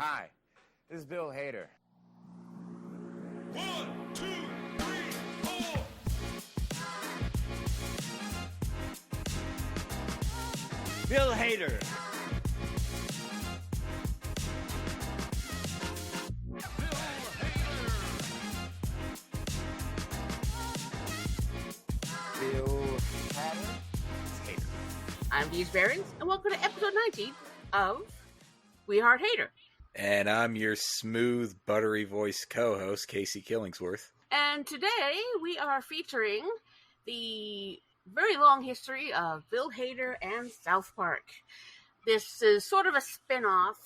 Hi, this is Bill Hader. 1, 2, 3, 4. Bill Hader. Bill Hader. I'm Deej Barons, and welcome to episode 19 of We Heart Hater. And I'm your smooth, buttery voice co-host, Casey Killingsworth. And today we are featuring the very long history of Bill Hader and South Park. This is sort of a spin-off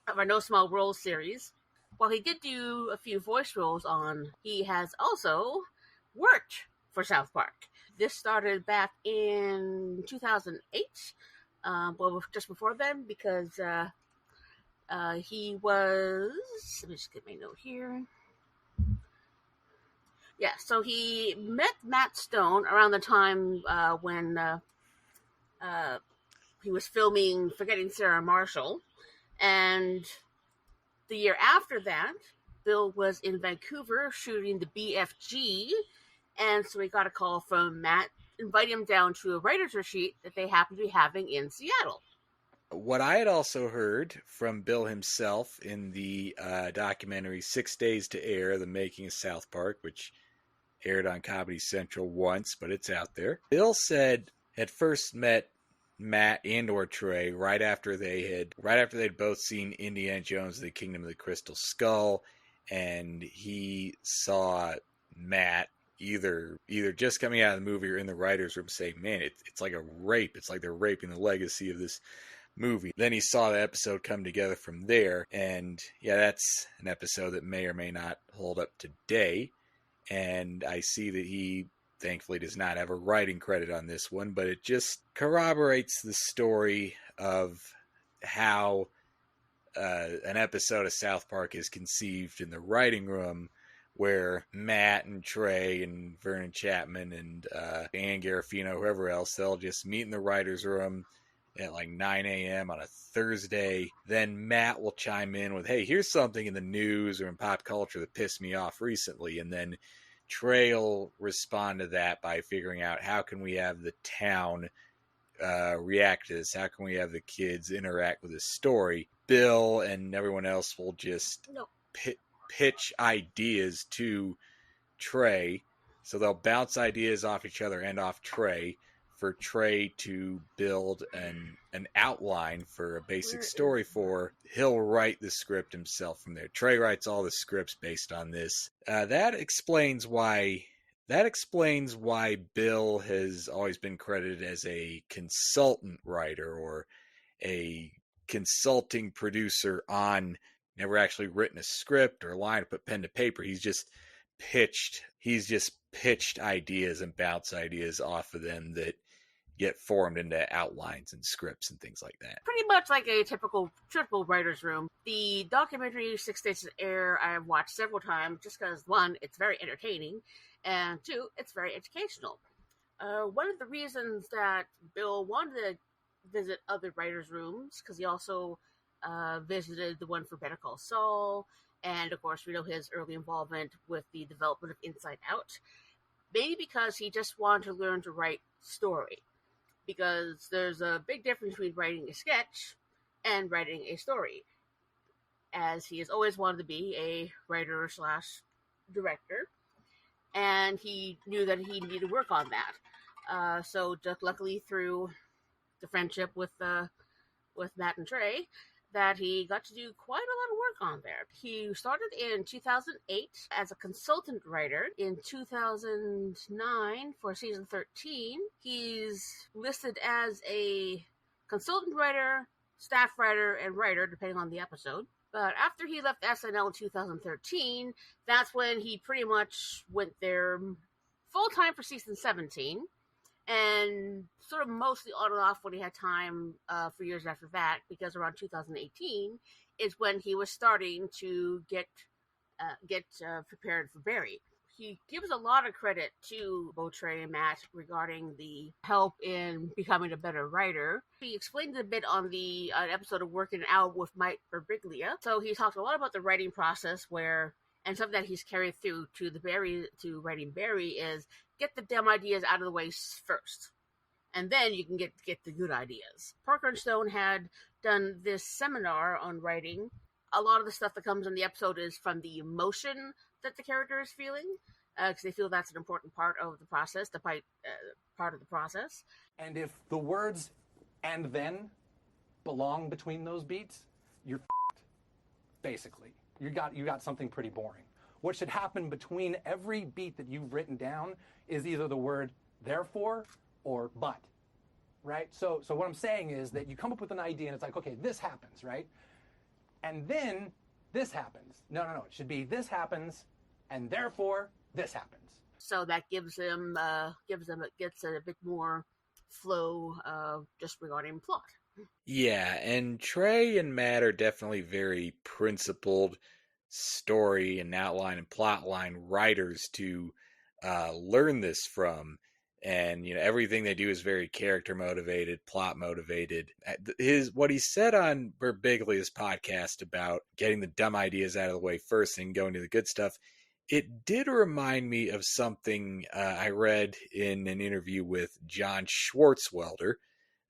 of our No Small World series. While he did do a few voice roles on, he has also worked for South Park. This started back in 2008, well, just before then, because he was, let me just get my note here. Yeah, so he met Matt Stone around the time when he was filming Forgetting Sarah Marshall. And the year after that, Bill was in Vancouver shooting the BFG. And so he got a call from Matt, inviting him down to a writer's retreat that they happened to be having in Seattle. What I had also heard from Bill himself in the documentary 6 Days to Air, The Making of South Park, which aired on Comedy Central once, but it's out there. Bill said had first met Matt and or Trey right after they'd both seen Indiana Jones and the Kingdom of the Crystal Skull, and he saw Matt either just coming out of the movie or in the writer's room saying, man, it's like a rape. It's like they're raping the legacy of this movie. Then he saw the episode come together from there, and yeah, that's an episode that may or may not hold up today. And I see that he thankfully does not have a writing credit on this one, but it just corroborates the story of how an episode of South Park is conceived in the writing room, where Matt and Trey and Vernon Chapman and Ann Garofino, whoever else, they'll just meet in the writer's room at like 9 a.m. on a Thursday. Then Matt will chime in with, hey, here's something in the news or in pop culture that pissed me off recently. And then Trey will respond to that by figuring out, how can we have the town react to this? How can we have the kids interact with this story? Bill and everyone else will just pitch ideas to Trey. So they'll bounce ideas off each other and off Trey, for Trey to build an outline for a basic story for. He'll write the script himself from there. Trey writes all the scripts based on this. That explains why Bill has always been credited as a consultant writer or a consulting producer on, never actually written a script or a line to put pen to paper. He's just pitched ideas and bounce ideas off of them that get formed into outlines and scripts and things like that. Pretty much like a typical writer's room. The documentary 6 Days to Air I have watched several times just because, one, it's very entertaining, and two, it's very educational. One of the reasons that Bill wanted to visit other writers' rooms, because he also visited the one for Better Call Saul, and of course we know his early involvement with the development of Inside Out, maybe because he just wanted to learn to write story. Because there's a big difference between writing a sketch and writing a story, as he has always wanted to be a writer / director, and he knew that he needed to work on that. So just luckily through the friendship with Matt and Trey, that he got to do quite a lot of work on there. He started in 2008 as a consultant writer. In 2009, for season 13, he's listed as a consultant writer, staff writer, and writer, depending on the episode. But after he left SNL in 2013, that's when he pretty much went there full-time for season 17. And sort of mostly on and off when he had time for years after that, because around 2018 is when he was starting to get prepared for Barry. he gives a lot of credit to both Trey and Matt regarding the help in becoming a better writer. He explained it a bit on the episode of Working Out with Mike Birbiglia. So he talked a lot about the writing process and something that he's carried through to writing Barry is get the dumb ideas out of the way first. And then you can get the good ideas. Parker and Stone had done this seminar on writing. A lot of the stuff that comes in the episode is from the emotion that the character is feeling, because they feel that's an important part of the process, part of the process. And if the words "and then" belong between those beats, you're f***ed, basically. You got something pretty boring. What should happen between every beat that you've written down is either the word "therefore" or "but," right? So what I'm saying is that you come up with an idea and it's like, okay, this happens, right? And then this happens. No. It should be this happens, and therefore this happens. So that gets a bit more flow just regarding plot. Yeah, and Trey and Matt are definitely very principled story and outline and plotline writers to learn this from. And, everything they do is very character motivated, plot motivated. What he said on Birbiglia's podcast about getting the dumb ideas out of the way first and going to the good stuff, it did remind me of something I read in an interview with John Schwartzwelder,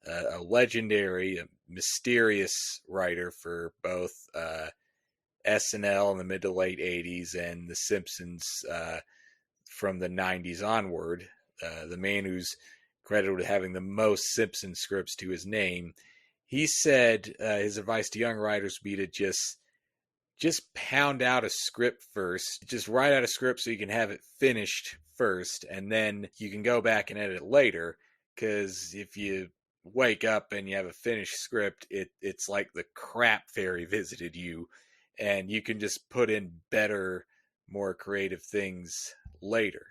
a legendary, mysterious writer for both SNL in the mid to late 80s and The Simpsons from the 90s onward. The man who's credited with having the most Simpson scripts to his name. He said his advice to young writers would be to just pound out a script first. Just write out a script so you can have it finished first, and then you can go back and edit it later. Because if you wake up and you have a finished script, it's like the crap fairy visited you, and you can just put in better, more creative things later.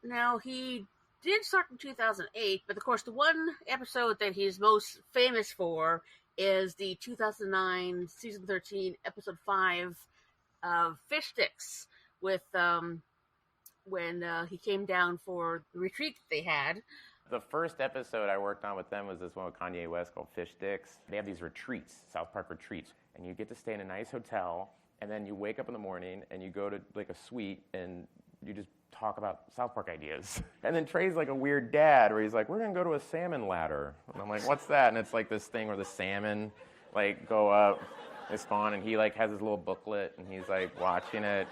Now, he did start in 2008, but of course the one episode that he's most famous for is the 2009 season 13 episode 5 of Fish Sticks with when he came down for the retreat that they had. The first episode I worked on with them was this one with Kanye West called Fish Sticks. They have these retreats, South Park retreats, and you get to stay in a nice hotel, and then you wake up in the morning and you go to like a suite and you just talk about South Park ideas. And then Trey's like a weird dad where he's like, we're going to go to a salmon ladder. And I'm like, what's that? And it's like this thing where the salmon like go up, they spawn, and he like has his little booklet and he's like watching it.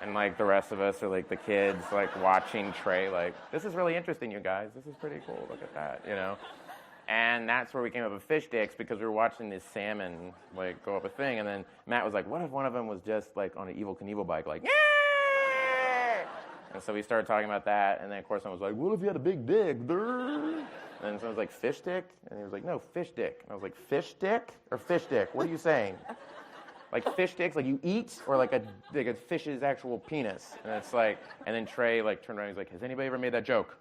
And like the rest of us are like the kids like watching Trey like, this is really interesting, you guys. This is pretty cool. Look at that, And that's where we came up with Fish Sticks, because we were watching this salmon like go up a thing. And then Matt was like, what if one of them was just like on an Evel Knievel bike, like, yeah! And so we started talking about that, and then of course I was like, what if you had a big dick? And then someone was like, fish dick? And he was like, no, fish dick. And I was like, fish dick or fish dick? What are you saying? Like fish dicks, like you eat, or like a fish's actual penis? And it's like, and then Trey like turned around, he's like, has anybody ever made that joke?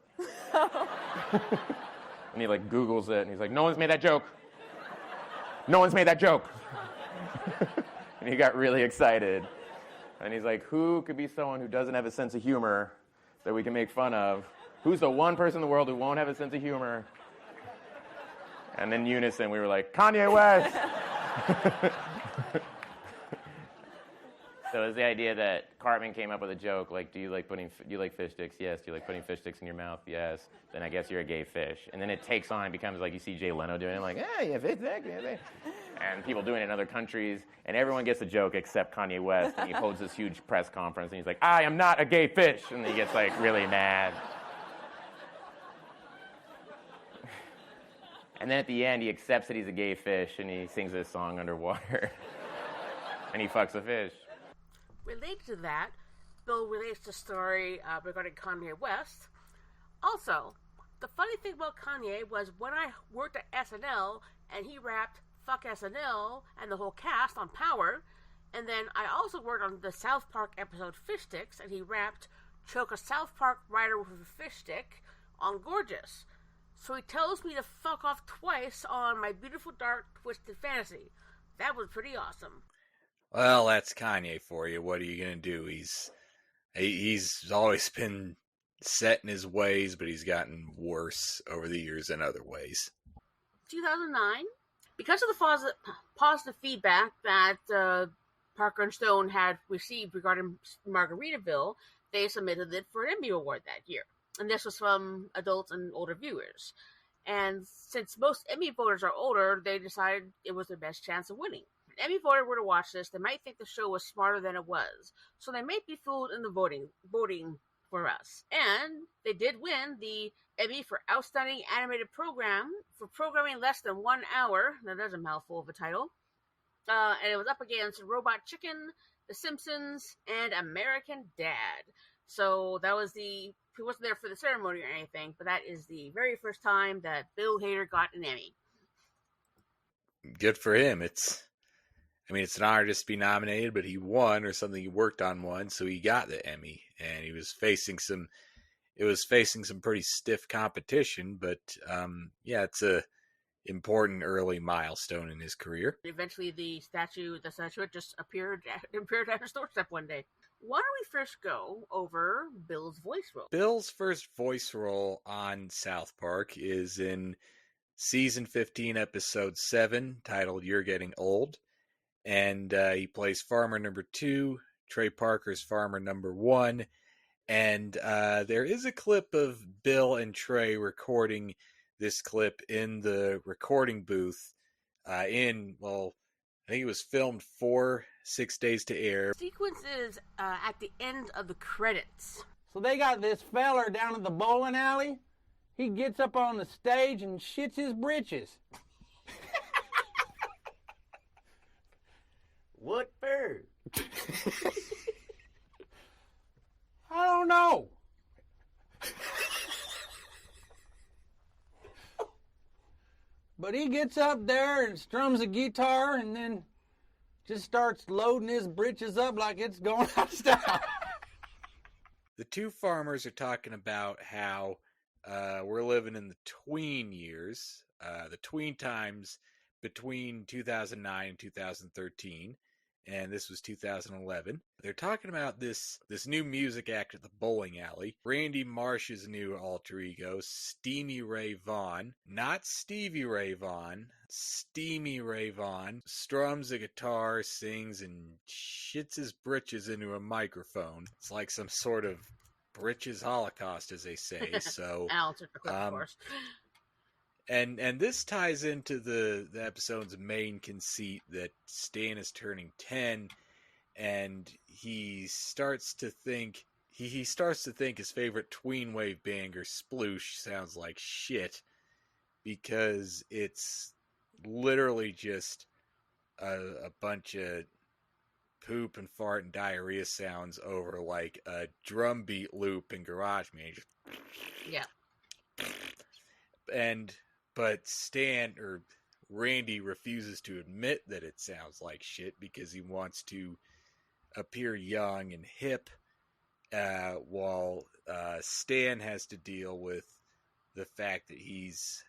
And he like Googles it, and he's like, no one's made that joke. No one's made that joke. And he got really excited. And he's like, who could be someone who doesn't have a sense of humor that we can make fun of? Who's the one person in the world who won't have a sense of humor? And in unison, we were like, Kanye West! So it was the idea that Cartman came up with a joke, like, do you like fish sticks? Yes. Do you like putting fish sticks in your mouth? Yes. Then I guess you're a gay fish. And then it takes on and becomes like you see Jay Leno doing it, like, yeah, fish stick, yeah. And people doing it in other countries, and everyone gets a joke except Kanye West, and he holds this huge press conference, and he's like, I am not a gay fish, and he gets like really mad. And then at the end, he accepts that he's a gay fish, and he sings this song underwater, and he fucks a fish. Related to that, Bill relates the story regarding Kanye West. Also, the funny thing about Kanye was when I worked at SNL, and he rapped Fuck SNL and the whole cast on Power. And then I also worked on the South Park episode Fish Sticks, and he rapped Choke a South Park writer with a fish stick on Gorgeous. So he tells me to fuck off twice on My Beautiful Dark Twisted Fantasy. That was pretty awesome. Well, that's Kanye for you. What are you going to do? He's always been set in his ways, but he's gotten worse over the years in other ways. 2009, because of the positive feedback that Parker and Stone had received regarding Margaritaville, they submitted it for an Emmy Award that year. And this was from adults and older viewers. And since most Emmy voters are older, they decided it was their best chance of winning. If an Emmy voter were to watch this, they might think the show was smarter than it was. So they might be fooled in the voting for us. And they did win the Emmy for Outstanding Animated Program for programming less than 1 hour. Now, there's a mouthful of a title. And it was up against Robot Chicken, The Simpsons, and American Dad. So that was he wasn't there for the ceremony or anything, but that is the very first time that Bill Hader got an Emmy. Good for him. It's an honor just to be nominated, but he won, or something he worked on won, so he got the Emmy, and it was facing some pretty stiff competition, but it's a important early milestone in his career. Eventually the statuette just appeared at his doorstep one day. Why don't we first go over Bill's voice role? Bill's first voice role on South Park is in season 15, episode 7, titled You're Getting Old. And he plays farmer number 2, Trey Parker's farmer number 1. And there is a clip of Bill and Trey recording this clip in the recording booth I think it was filmed for 6 days to air. The sequence is at the end of the credits. So they got this feller down at the bowling alley. He gets up on the stage and shits his britches. What for? I don't know. But he gets up there and strums a guitar and then just starts loading his britches up like it's going out of style. The two farmers are talking about how we're living in the tween years, the tween times between 2009 and 2013. And this was 2011. They're talking about this new music act at the bowling alley. Randy Marsh's new alter ego, Steamy Ray Vaughan, not Stevie Ray Vaughan, Steamy Ray Vaughan, strums a guitar, sings, and shits his britches into a microphone. It's like some sort of britches holocaust, as they say. So, Al took the clip, of course. And this ties into the episode's main conceit that Stan is turning 10, and he starts to think his favorite tween wave banger, Sploosh, sounds like shit, because it's literally just a bunch of poop and fart and diarrhea sounds over like a drum beat loop in GarageBand. Yeah. But Randy refuses to admit that it sounds like shit because he wants to appear young and hip, while Stan has to deal with the fact that he's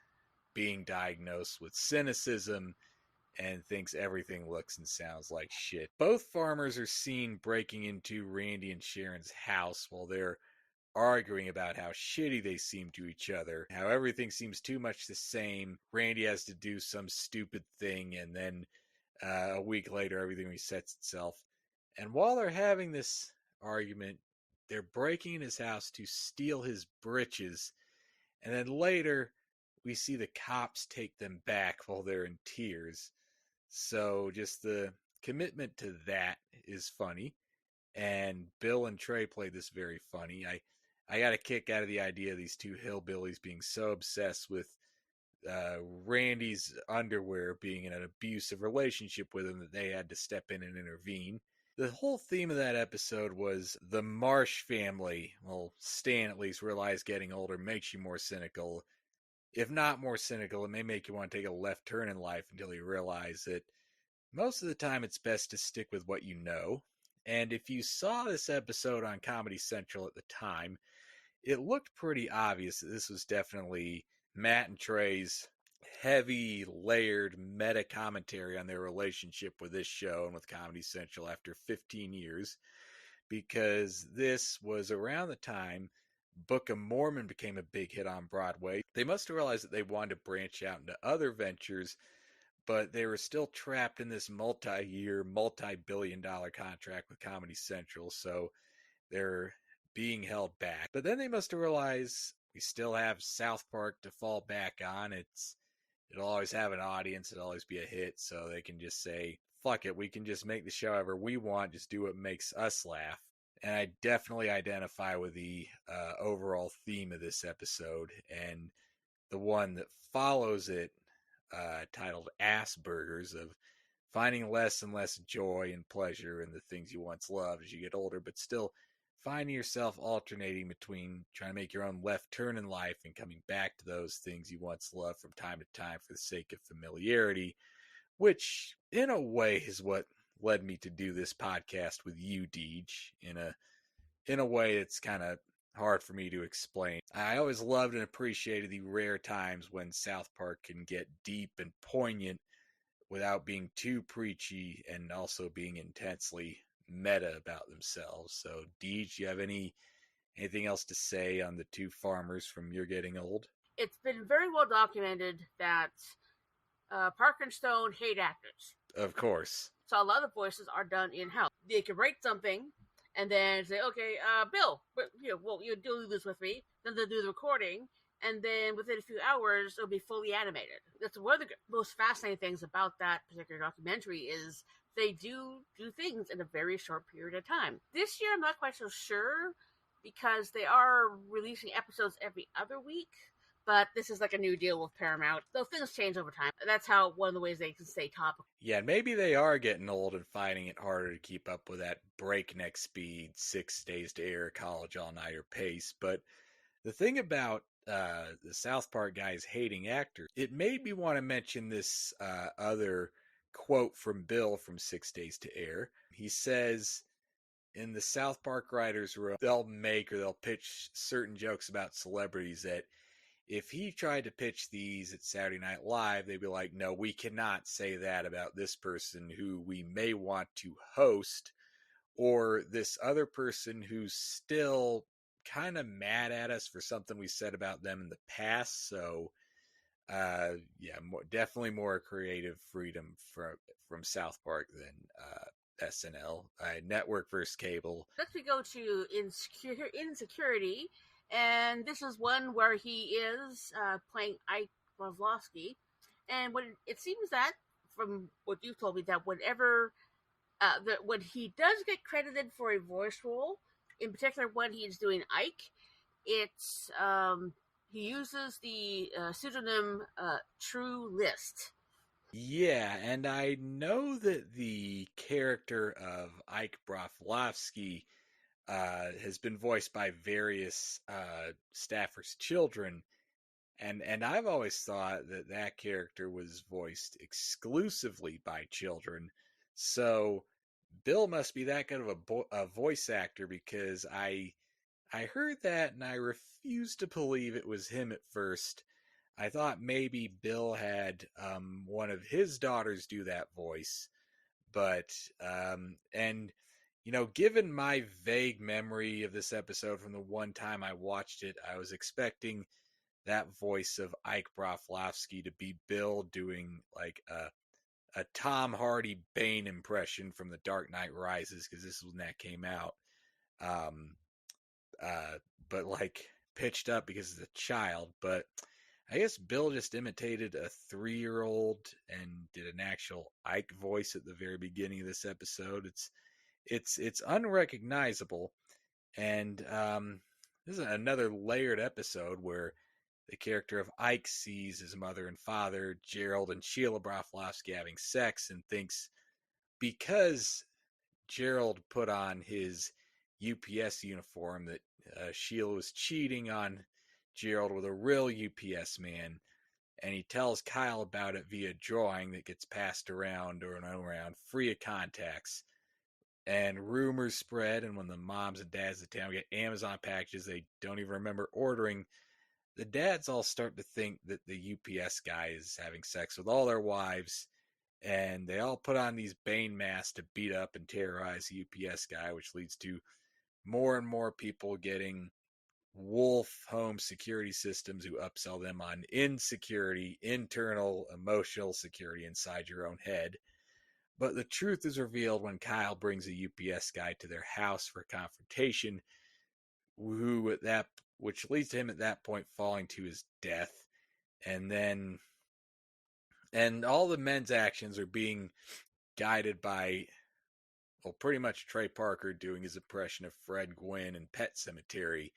being diagnosed with cynicism and thinks everything looks and sounds like shit. Both farmers are seen breaking into Randy and Sharon's house while they're arguing about how shitty they seem to each other, how everything seems too much the same. Randy has to do some stupid thing, and then a week later everything resets itself. And while they're having this argument, they're breaking in his house to steal his britches, and then later we see the cops take them back while they're in tears. So just the commitment to that is funny, and Bill and Trey play this very funny. I got a kick out of the idea of these two hillbillies being so obsessed with Randy's underwear being in an abusive relationship with him that they had to step in and intervene. The whole theme of that episode was the Marsh family. Well, Stan at least realized getting older makes you more cynical. If not more cynical, it may make you want to take a left turn in life until you realize that most of the time it's best to stick with what you know. And if you saw this episode on Comedy Central at the time, it looked pretty obvious that this was definitely Matt and Trey's heavy, layered meta commentary on their relationship with this show and with Comedy Central after 15 years. because this was around the time Book of Mormon became a big hit on Broadway. They must have realized that they wanted to branch out into other ventures, but they were still trapped in this multi-year, multi-billion-dollar contract with Comedy Central, so they're being held back. But then they must have realized we still have South Park to fall back on. It'll always have an audience, it'll always be a hit, so they can just say, fuck it, we can just make the show however we want, just do what makes us laugh. And I definitely identify with the overall theme of this episode, and the one that follows it, titled Ass Burgers, of finding less and less joy and pleasure in the things you once loved as you get older, but still finding yourself alternating between trying to make your own left turn in life and coming back to those things you once loved from time to time for the sake of familiarity, which in a way is what led me to do this podcast with you, Deej, in a way that's kind of hard for me to explain. I always loved and appreciated the rare times when South Park can get deep and poignant without being too preachy and also being intensely meta about themselves. So, Deej, you have anything else to say on the two farmers from You're Getting Old? It's been very well documented that Park and Stone hate actors. Of course. So a lot of the voices are done in-house. They can write something and then say, okay, Bill, you'll do this with me. Then they'll do the recording, and then within a few hours, it'll be fully animated. That's one of the most fascinating things about that particular documentary is they do things in a very short period of time. This year, I'm not quite so sure because they are releasing episodes every other week. But this is like a new deal with Paramount. Those things change over time. That's how one of the ways they can stay topical. Yeah, maybe they are getting old and finding it harder to keep up with that breakneck speed, 6 days to air, college all-nighter pace. But the thing about the South Park guys hating actors, it made me want to mention this other quote from Bill from 6 Days to Air. He says, in the South Park writers' room, they'll pitch certain jokes about celebrities that if he tried to pitch these at Saturday Night Live, they'd be like, no, we cannot say that about this person who we may want to host, or this other person who's still kind of mad at us for something we said about them in the past. So, definitely more creative freedom from South Park than SNL. Network versus cable. Next we go to Insecurity. And this is one where he is playing Ike Pavlovsky. And it seems that, from what you've told me, that whenever when he does get credited for a voice role, in particular when he's doing Ike, it's he uses the pseudonym True List. Yeah, and I know that the character of Ike Broflovsky has been voiced by various staffers' children, and I've always thought that character was voiced exclusively by children. So Bill must be that good of a voice actor, because I heard that and I refused to believe it was him at first. I thought maybe Bill had one of his daughters do that voice, but and given my vague memory of this episode from the one time I watched it, I was expecting that voice of Ike Broflovsky to be Bill doing like a Tom Hardy Bane impression from The Dark Knight Rises, because this was when that came out. But like pitched up because it's a child. But I guess Bill just imitated a 3-year-old and did an actual Ike voice at the very beginning of this episode. It's unrecognizable, and this is another layered episode where the character of Ike sees his mother and father, Gerald and Sheila Broflovsky, having sex, and thinks because Gerald put on his UPS uniform that Sheila was cheating on Gerald with a real UPS man, and he tells Kyle about it via drawing that gets passed around free of contacts. And rumors spread, and when the moms and dads of the town get Amazon packages they don't even remember ordering, the dads all start to think that the UPS guy is having sex with all their wives, and they all put on these Bane masks to beat up and terrorize the UPS guy, which leads to more and more people getting wolf home security systems who upsell them on insecurity, internal emotional security inside your own head. But the truth is revealed when Kyle brings a UPS guy to their house for confrontation, which leads to him at that point falling to his death. And all the men's actions are being guided by, well, pretty much Trey Parker doing his impression of Fred Gwynn in Pet Sematary,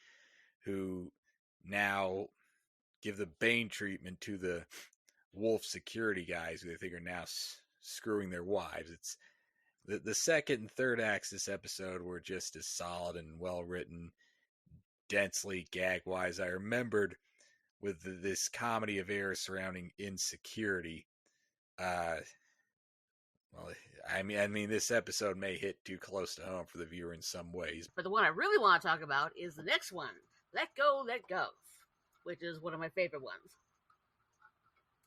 who now give the Bane treatment to the wolf security guys who they think are now screwing their wives. It's the second and third acts this episode were just as solid and well written, densely gag wise. I remembered with this comedy of errors surrounding insecurity. Well, I mean, this episode may hit too close to home for the viewer in some ways. But the one I really want to talk about is the next one, Let Go, Let Go, which is one of my favorite ones.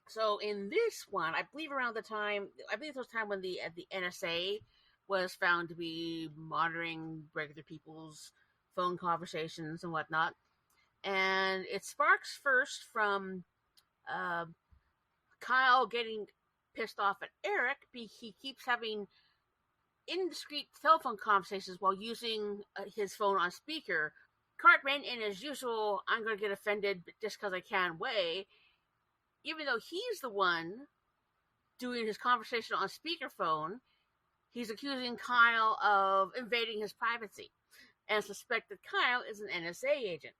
So in this one, I believe it was time when the NSA was found to be monitoring regular people's phone conversations and whatnot. And it sparks first from Kyle getting pissed off at Eric because he keeps having indiscreet telephone conversations while using his phone on speaker. Cartman, in his usual "I'm going to get offended just because I can" way, even though he's the one doing his conversation on speakerphone, he's accusing Kyle of invading his privacy and suspect that Kyle is an NSA agent.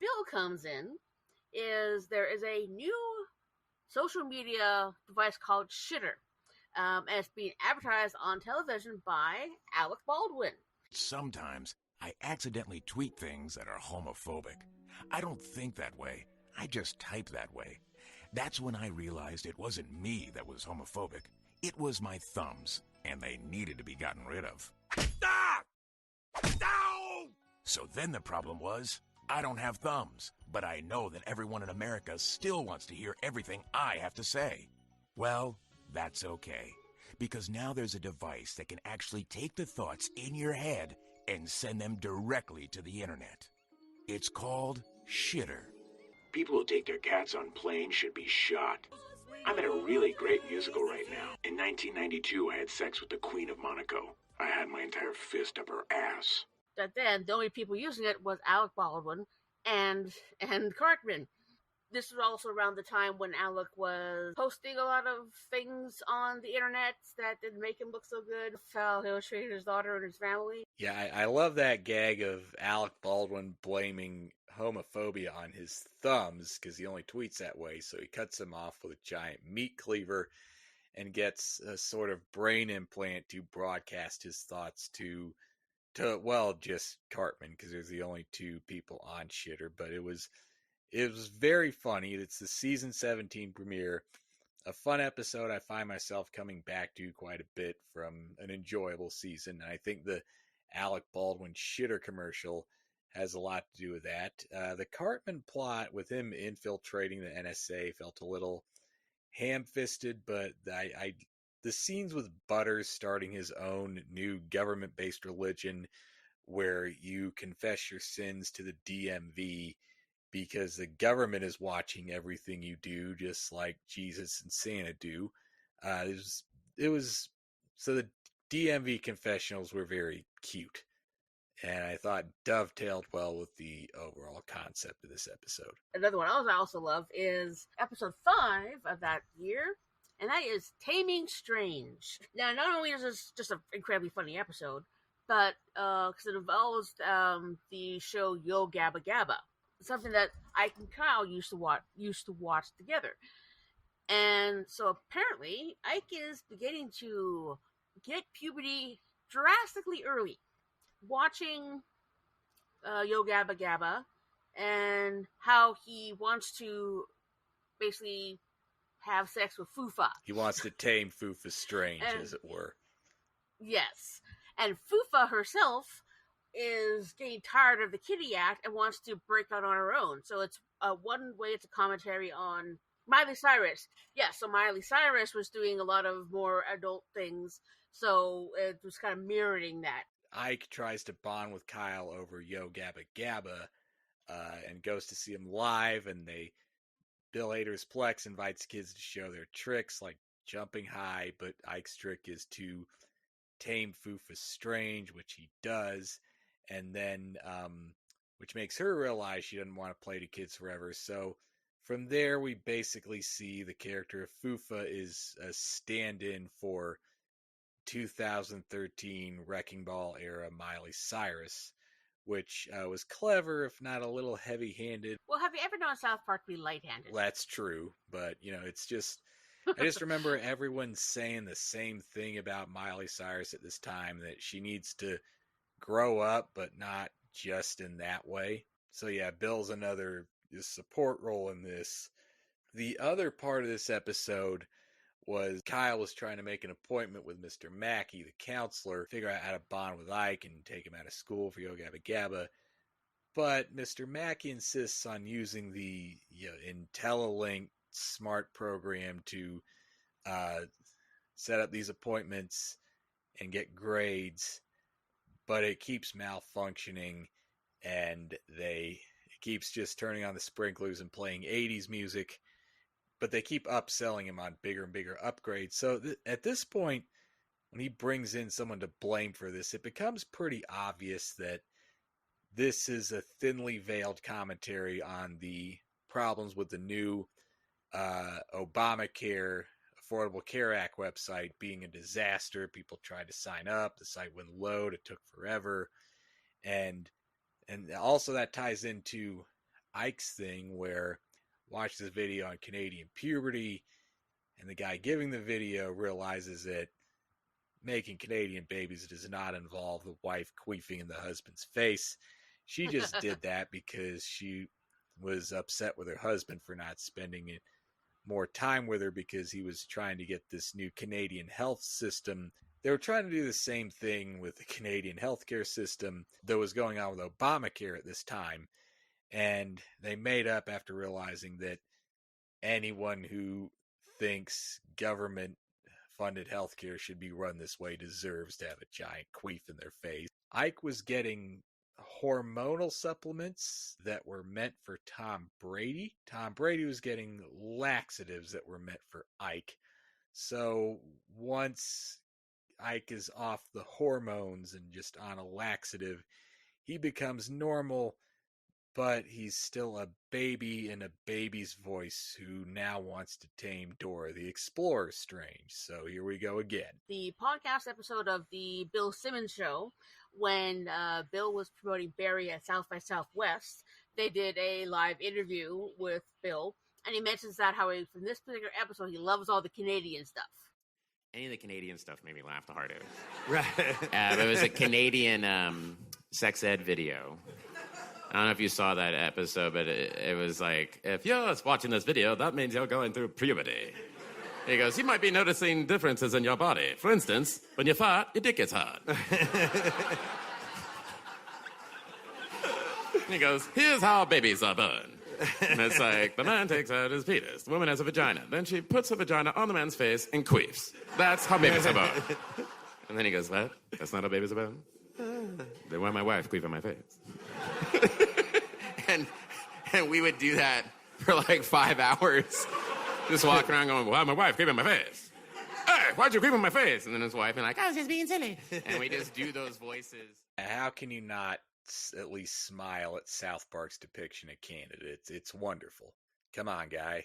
Bill comes in. There is a new social media device called Shitter, and it's being advertised on television by Alec Baldwin. Sometimes I accidentally tweet things that are homophobic. I don't think that way. I just type that way. That's when I realized it wasn't me that was homophobic. It was my thumbs, and they needed to be gotten rid of. Ah! No! So then the problem was, I don't have thumbs, but I know that everyone in America still wants to hear everything I have to say. Well, that's okay, because now there's a device that can actually take the thoughts in your head and send them directly to the internet. It's called Shitter. People who take their cats on planes should be shot. I'm in a really great musical right now. In 1992, I had sex with the Queen of Monaco. I had my entire fist up her ass. But then the only people using it was Alec Baldwin and Cartman. This was also around the time when Alec was posting a lot of things on the internet that didn't make him look so good. How he was treating his daughter and his family. Yeah, I love that gag of Alec Baldwin blaming homophobia on his thumbs because he only tweets that way, so he cuts them off with a giant meat cleaver and gets a sort of brain implant to broadcast his thoughts to just Cartman, because there's the only two people on Shitter. But it was very funny. It's the season 17 premiere, a fun episode I find myself coming back to quite a bit from an enjoyable season. And I think the Alec Baldwin Shitter commercial has a lot to do with that. The Cartman plot with him infiltrating the NSA felt a little ham-fisted, but the scenes with Butters starting his own new government-based religion where you confess your sins to the DMV because the government is watching everything you do, just like Jesus and Santa do. So the DMV confessionals were very cute, and I thought dovetailed well with the overall concept of this episode. Another one I also love is episode 5 of that year, and that is Taming Strange. Now, not only is this just an incredibly funny episode, but because it involves the show Yo Gabba Gabba, something that Ike and Kyle used to watch together. And so apparently, Ike is beginning to get puberty drastically early, watching Yo Gabba Gabba, and how he wants to basically have sex with Fufa. He wants to tame Fufa Strange, as it were. Yes. And Fufa herself is getting tired of the kitty act and wants to break out on her own. So it's one way it's a commentary on Miley Cyrus. Yeah, so Miley Cyrus was doing a lot of more adult things, so it was kind of mirroring that. Ike tries to bond with Kyle over Yo Gabba Gabba and goes to see him live, and Bill Hader's Plex invites kids to show their tricks like jumping high, but Ike's trick is to tame Foofa's Strange, which he does, and then which makes her realize she doesn't want to play to kids forever. So from there, we basically see the character of Foofa is a stand-in for 2013 Wrecking Ball era Miley Cyrus, which was clever, if not a little heavy-handed. Well, have you ever known South Park be light-handed? Well, that's true, but, it's just... I just remember everyone saying the same thing about Miley Cyrus at this time, that she needs to grow up, but not just in that way. So yeah, Bill's another support role in this. The other part of this episode was Kyle was trying to make an appointment with Mr. Mackey, the counselor, figure out how to bond with Ike and take him out of school for Yo Gabba Gabba. But Mr. Mackey insists on using the IntelliLink smart program to set up these appointments and get grades, but it keeps malfunctioning, and it keeps just turning on the sprinklers and playing 80s music, but they keep upselling him on bigger and bigger upgrades. So at this point, when he brings in someone to blame for this, it becomes pretty obvious that this is a thinly veiled commentary on the problems with the new Obamacare Affordable Care Act website being a disaster. People tried to sign up, the site wouldn't load, it took forever, and also that ties into Ike's thing, where watch this video on Canadian puberty, and the guy giving the video realizes that making Canadian babies does not involve the wife queefing in the husband's face. She just did that because she was upset with her husband for not spending more time with her, because he was trying to get this new Canadian health system. They were trying to do the same thing with the Canadian healthcare system that was going on with Obamacare at this time. And they made up after realizing that anyone who thinks government-funded healthcare should be run this way deserves to have a giant queef in their face. Ike was getting hormonal supplements that were meant for Tom Brady. Tom Brady was getting laxatives that were meant for Ike. So once Ike is off the hormones and just on a laxative, he becomes normal, but he's still a baby in a baby's voice who now wants to tame Dora the Explorer Strange. So here we go again. The podcast episode of the Bill Simmons Show, when Bill was promoting Barry at South by Southwest, they did a live interview with Bill, and he mentions that how from this particular episode, he loves all the Canadian stuff. Any of the Canadian stuff made me laugh the hardest. Right. It was a Canadian sex ed video. I don't know if you saw that episode, but it was like, if you're watching this video, that means you're going through puberty. He goes, you might be noticing differences in your body. For instance, when you fart, your dick gets hard. He goes, here's how babies are born. And it's like, the man takes out his penis. The woman has a vagina. Then she puts her vagina on the man's face and queefs. That's how babies are born. And then he goes, what? That's not how babies are born? Then why my wife queef on my face? and we would do that for like 5 hours. Just walking around going, why my wife queef on my face? Hey, why'd you queef on my face? And then his wife being like, I was just being silly. And we just do those voices. How can you not at least smile at South Park's depiction of Canada? It's wonderful. Come on, guy.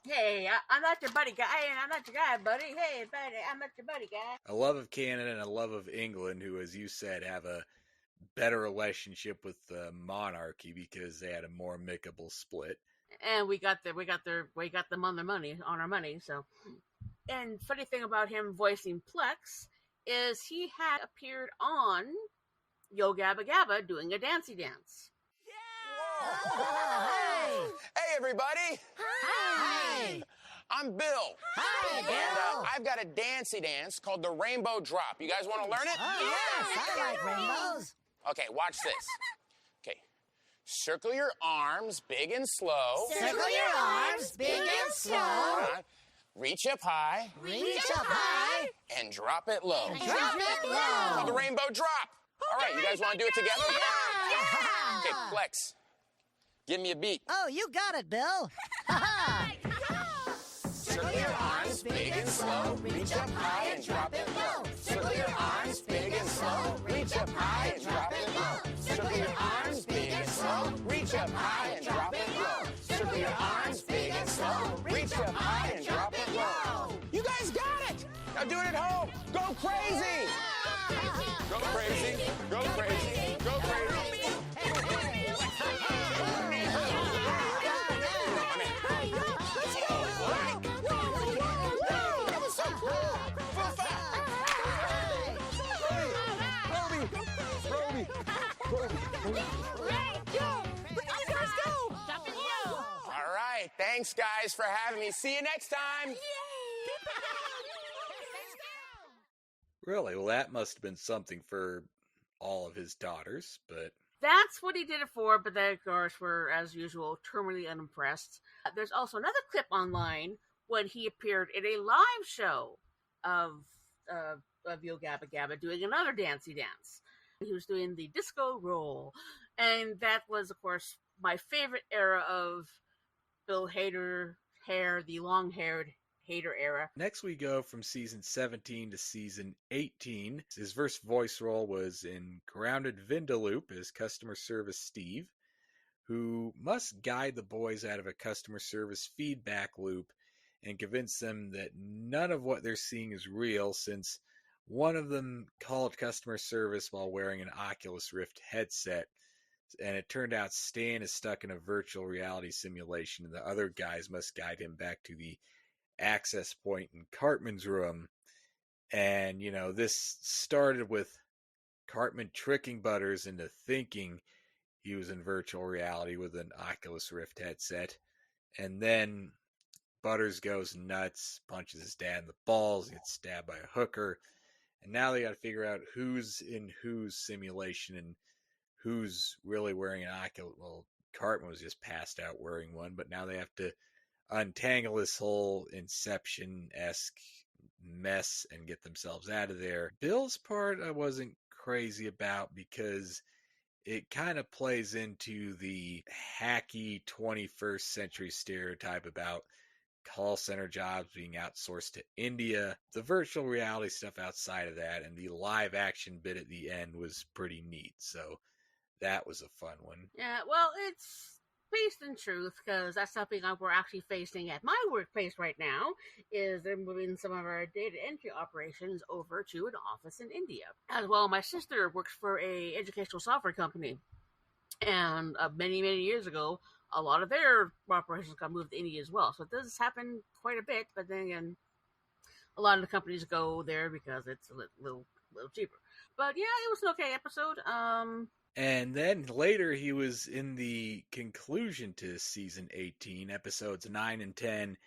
Hey, I'm not your buddy guy, and I'm not your guy, buddy. Hey, buddy, I'm not your buddy guy. A love of Canada and a love of England, who, as you said, have a better relationship with the monarchy because they had a more amicable split. And we got them on our money. So, and funny thing about him voicing Plex is he had appeared on Yo Gabba Gabba doing a dancey dance. Whoa. Hey, everybody. Hi. I'm Bill. Hi, Bill. And I've got a dancey dance called the Rainbow Drop. You guys want to learn it? Oh, yes, I like rainbows. Okay, watch this. Okay. Circle your arms big and slow. Circle your arms big and slow. Reach up high. Reach up high. And drop it low. And drop it low. Called the Rainbow Drop. right, you guys want to do it together? Yeah. Okay, Flex, give me a beat. Oh, you got it, Bill. Circle your arms, big and slow. Reach up high and drop it low. Circle your arms, big and slow. Reach up high and drop it low. Circle your arms, big and slow. Reach up high and drop it low. Circle your arms, big and slow. Reach up high and drop it low. You guys got it. Now do it at home. Go crazy. Go crazy. Go crazy. Go crazy. That was so cool. All right. Thanks, guys, for having me. See you next time. Really? Well, that must have been something for all of his daughters, but That's what he did it for, but they, of course, were, as usual, terminally unimpressed. There's also another clip online when he appeared in a live show of Yo Gabba Gabba doing another dancey dance. He was doing the disco roll, and that was, of course, my favorite era of Bill Hader hair, the long-haired Hader era. next we go from season 17 to season 18. His first voice role was in Grounded Vindaloop as customer service Steve, who must guide the boys out of a customer service feedback loop and convince them that none of what they're seeing is real, since one of them called customer service while wearing an Oculus Rift headset, and it turned out Stan is stuck in a virtual reality simulation, and the other guys must guide him back to the access point in Cartman's room. And, you know, this started with Cartman tricking Butters into thinking he was in virtual reality with an Oculus Rift headset. And then Butters goes nuts, punches his dad in the balls, gets stabbed by a hooker. And now they got to figure out who's in whose simulation and who's really wearing an Oculus. Well, Cartman was just passed out wearing one, but now they have to untangle this whole Inception-esque mess and get themselves out of there. Bill's part I wasn't crazy about because it kind of plays into the hacky 21st century stereotype about call center jobs being outsourced to India. The virtual reality stuff outside of that and the live action bit at the end was pretty neat. So that was a fun one. Yeah, well, it's based in truth, because that's something we're actually facing at my workplace right now, is they're moving some of our data entry operations over to an office in India. As well, my sister works for a educational software company, and many, many years ago, a lot of their operations got moved to India as well. So it does happen quite a bit, but then again, a lot of the companies go there because it's a little cheaper. But yeah, it was an okay episode. And then later he was in the conclusion to season 18, episodes 9 and 10,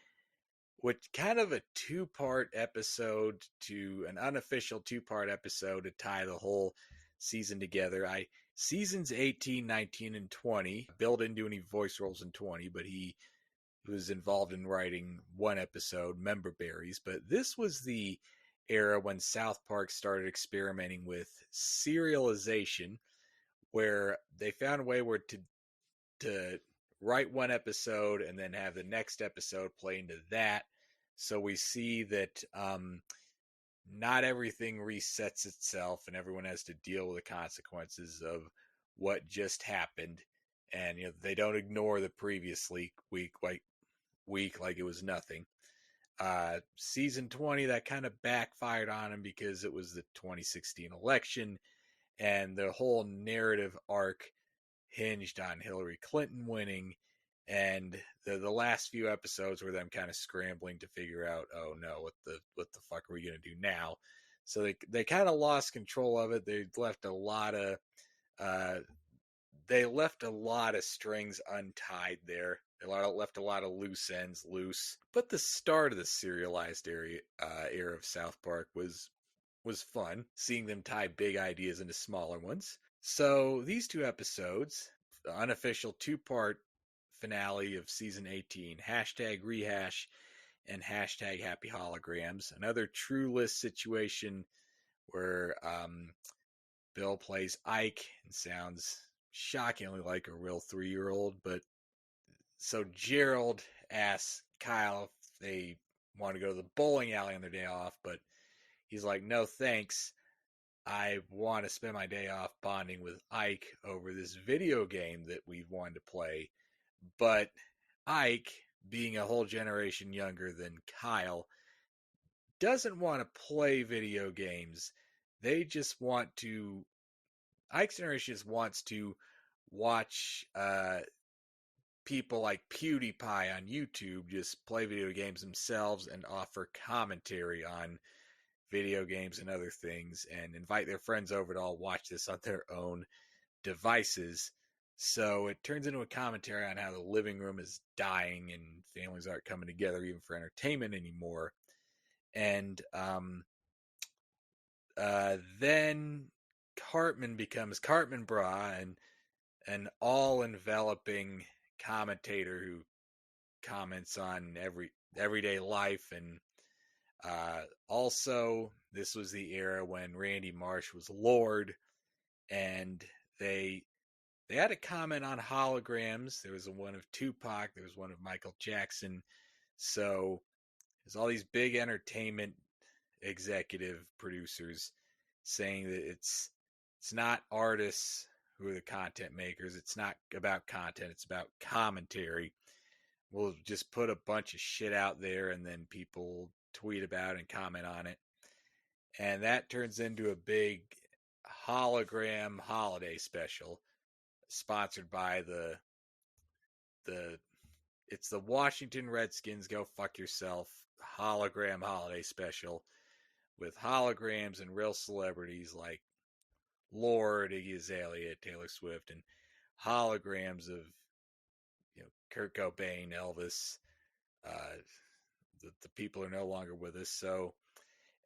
which kind of a two-part episode to an unofficial two-part episode to tie the whole season together. Seasons 18, 19, and 20, Bill didn't do any voice roles in 20, but he was involved in writing one episode, Member Berries. But this was the era when South Park started experimenting with serialization, where they found a way where to write one episode and then have the next episode play into that. So we see that not everything resets itself and everyone has to deal with the consequences of what just happened. And they don't ignore the previous week like it was nothing. Season 20, that kind of backfired on him because it was the 2016 election. And the whole narrative arc hinged on Hillary Clinton winning, and the last few episodes were them kind of scrambling to figure out, oh no, what the fuck are we gonna do now? So they kind of lost control of it. They left a lot of strings untied there. They left a lot of loose ends loose. But the start of the serialized era of South Park was fun, seeing them tie big ideas into smaller ones. So these two episodes, the unofficial two-part finale of season 18, #rehash and #happy holograms, another true list situation where Bill plays Ike and sounds shockingly like a real 3-year-old. But so Gerald asks Kyle if they want to go to the bowling alley on their day off, but he's like, no thanks. I want to spend my day off bonding with Ike over this video game that we've wanted to play. But Ike, being a whole generation younger than Kyle, doesn't want to play video games. They just want to. Ike's generation just wants to watch people like PewDiePie on YouTube just play video games themselves and offer commentary on video games and other things and invite their friends over to all watch this on their own devices. So it turns into a commentary on how the living room is dying and families aren't coming together even for entertainment anymore. And then Cartman becomes Cartman Bra, and an all-enveloping commentator who comments on everyday life. And also, this was the era when Randy Marsh was Lord, and they had a comment on holograms. There was one of Tupac, there was one of Michael Jackson. So there's all these big entertainment executive producers saying that it's not artists who are the content makers. It's not about content. It's about commentary. We'll just put a bunch of shit out there and then people tweet about it and comment on it. And that turns into a big hologram holiday special sponsored by it's the Washington Redskins Go Fuck Yourself hologram holiday special with holograms and real celebrities like Lord, Iggy Azalea, Taylor Swift, and holograms of Kurt Cobain, Elvis. The people are no longer with us. So,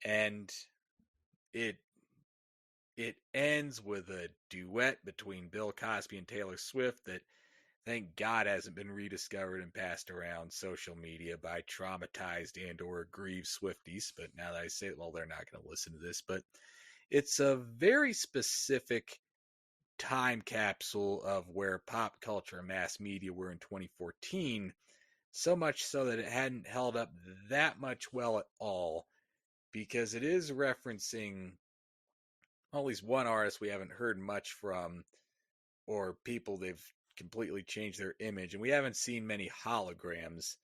and it ends with a duet between Bill Cosby and Taylor Swift that thank God hasn't been rediscovered and passed around social media by traumatized and or aggrieved Swifties. But now that I say it, well, they're not going to listen to this. But it's a very specific time capsule of where pop culture and mass media were in 2014, so much so that it hadn't held up that much well at all, because it is referencing at least one artist we haven't heard much from, or people they've completely changed their image, and we haven't seen many holograms.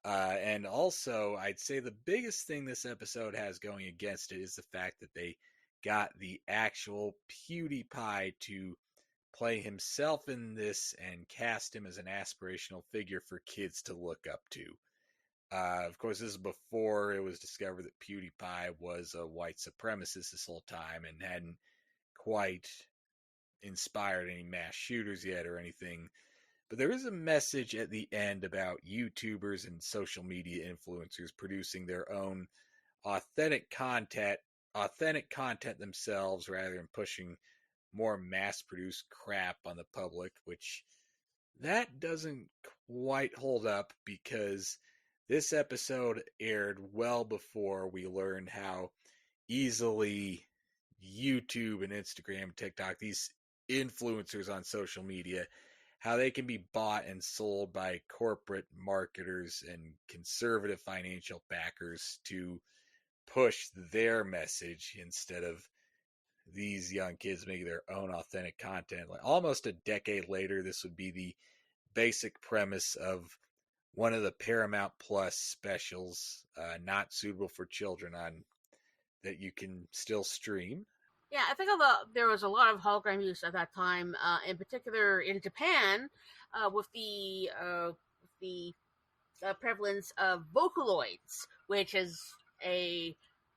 And also, I'd say the biggest thing this episode has going against it is the fact that they got the actual PewDiePie to play himself in this and cast him as an aspirational figure for kids to look up to. Of course, this is before it was discovered that PewDiePie was a white supremacist this whole time and hadn't quite inspired any mass shooters yet or anything. But there is a message at the end about YouTubers and social media influencers producing their own authentic content themselves rather than pushing more mass-produced crap on the public, which that doesn't quite hold up because this episode aired well before we learned how easily YouTube and Instagram and TikTok, these influencers on social media, how they can be bought and sold by corporate marketers and conservative financial backers to push their message instead of these young kids making their own authentic content. Like almost a decade later, this would be the basic premise of one of the Paramount Plus specials, not suitable for children, on that you can still stream. Yeah, I think there was a lot of hologram use at that time, in particular in Japan, with the prevalence of Vocaloids, which is a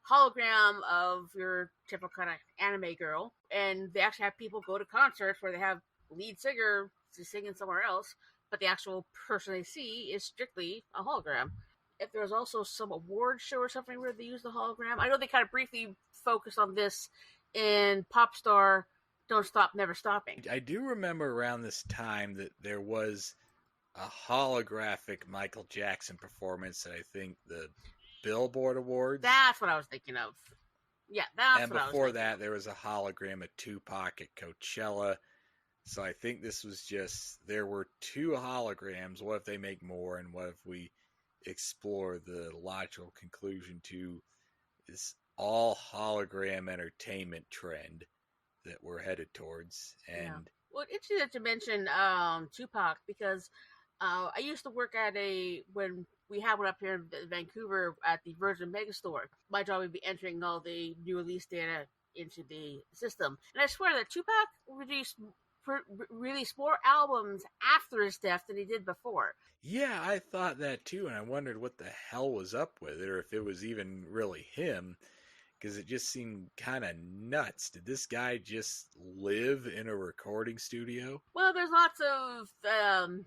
hologram of your typical kind of anime girl, and they actually have people go to concerts where they have lead singer singing somewhere else, but the actual person they see is strictly a hologram. If there was also some award show or something where they use the hologram, I know they kind of briefly focused on this in Popstar Don't Stop Never Stopping. I do remember around this time that there was a holographic Michael Jackson performance that I think the Billboard Awards. That's what I was thinking of. Yeah, that's And what I was before thinking. that, there was a hologram of Tupac at Coachella. So I think this was just, there were 2 holograms. What if they make more? And what if we explore the logical conclusion to this all hologram entertainment trend that we're headed towards? And Yeah. Well, it's interesting that you mentioned Tupac because I used to work at when we had one up here in Vancouver at the Virgin Megastore. My job would be entering all the new release data into the system. And I swear that Tupac released more albums after his death than he did before. yeah, I thought that too. And I wondered what the hell was up with it, or if it was even really him, because it just seemed kind of nuts. Did this guy just live in a recording studio? Well, there's lots of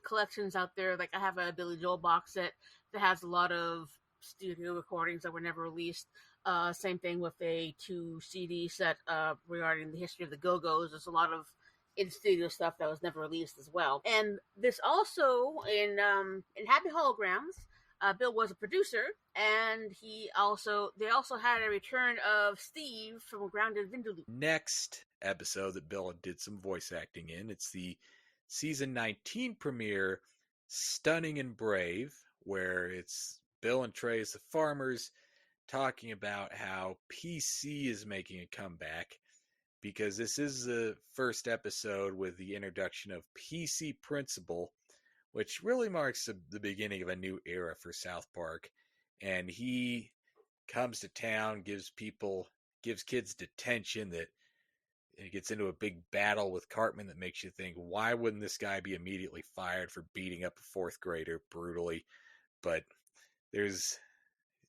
collections out there. Like I have a Billy Joel box set that has a lot of studio recordings that were never released. Same thing with a 2 CD set regarding the history of the Go-Go's. There's a lot of in-studio stuff that was never released as well. And there's also in Happy Holograms, Bill was a producer, and they also had a return of Steve from Grounded Vindaloo. Next episode that Bill did some voice acting in, it's the season 19 premiere, Stunning and Brave, where it's Bill and Trey as the farmers talking about how PC is making a comeback, because this is the first episode with the introduction of PC Principal, which really marks the beginning of a new era for South Park. And he comes to town, gives kids detention, that and gets into a big battle with Cartman that makes you think, why wouldn't this guy be immediately fired for beating up a 4th grader brutally? But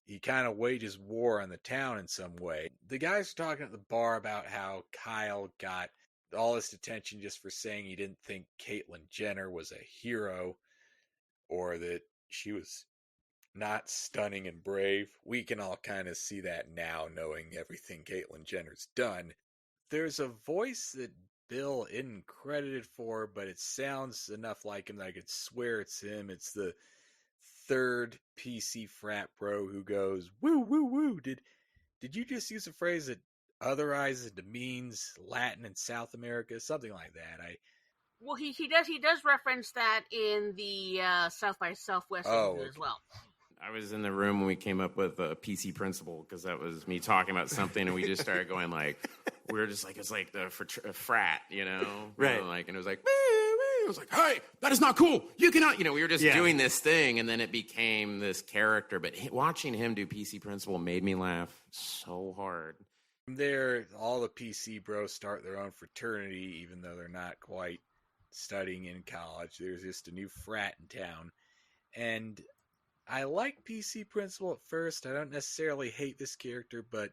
he kind of wages war on the town in some way. The guys are talking at the bar about how Kyle got all this detention just for saying he didn't think Caitlyn Jenner was a hero, or that she was not stunning and brave. We can all kind of see that now, knowing everything Caitlyn Jenner's done. There's a voice that Bill isn't credited for, but it sounds enough like him that I could swear it's him. It's the 3rd PC frat bro who goes, woo, woo, woo. Did you just use a phrase that otherizes and demeans Latin and South America? Something like that. Well, he does reference that in the South by Southwest interview as well. I was in the room when we came up with a PC Principal, because that was me talking about something, and we just started going like, we were just like, it's like the frat, you know? Right. You know, like, and it was like, it was like, hey, that is not cool. You cannot, we were just doing this thing, and then it became this character. But watching him do PC Principal made me laugh so hard. From there, all the PC bros start their own fraternity, even though they're not quite studying in college. There's just a new frat in town. And I like PC Principal at first. I don't necessarily hate this character, but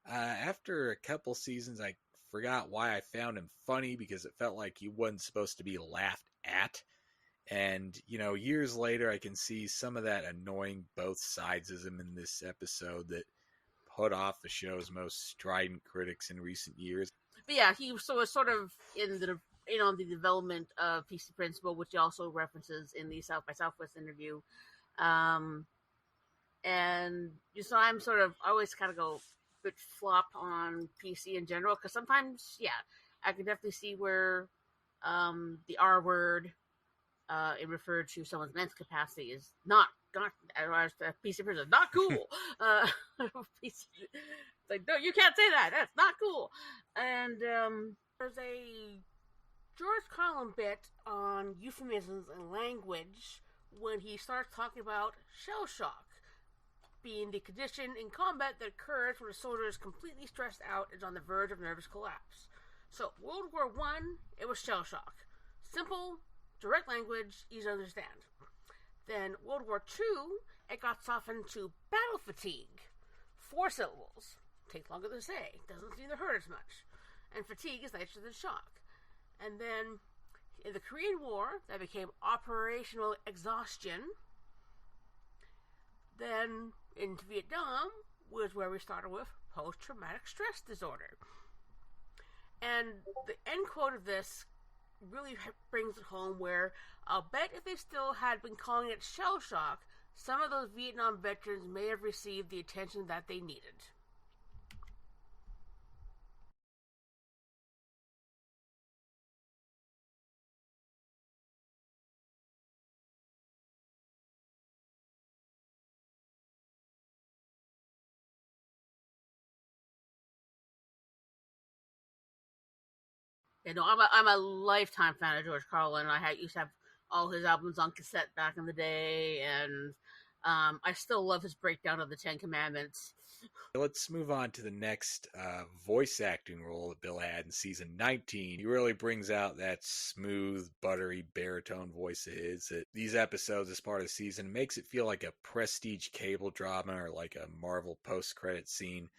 after a couple seasons, I forgot why I found him funny, because it felt like he wasn't supposed to be laughed at. And, years later, I can see some of that annoying both sidesism in this episode that put off the show's most strident critics in recent years. But yeah, he was sort of in on the development of PC Principal, which he also references in the South by Southwest interview. And so I'm I always kind of go a bit flop on PC in general, because sometimes, I can definitely see where the R word it referred to someone's mental capacity is not PC Principal, not cool. PC, like, no, you can't say that. That's not cool. And there's a George Carlin bit on euphemisms and language when he starts talking about shell shock being the condition in combat that occurs when a soldier is completely stressed out and is on the verge of nervous collapse. So, World War I, it was shell shock. Simple, direct language, easy to understand. Then, World War II, it got softened to battle fatigue. 4 syllables. Takes longer to say. Doesn't seem to hurt as much. And fatigue is nicer than shock. And then, in the Korean War, that became operational exhaustion. Then, in Vietnam, was where we started with post-traumatic stress disorder. And the end quote of this really brings it home, where I'll bet if they still had been calling it shell shock, some of those Vietnam veterans may have received the attention that they needed. Yeah, no, I'm a lifetime fan of George Carlin. Used to have all his albums on cassette back in the day, and I still love his breakdown of the Ten Commandments. Let's move on to the next voice acting role that Bill had in season 19. He really brings out that smooth, buttery baritone voice of his. That these episodes, as part of the season, makes it feel like a prestige cable drama or like a Marvel post-credit scene.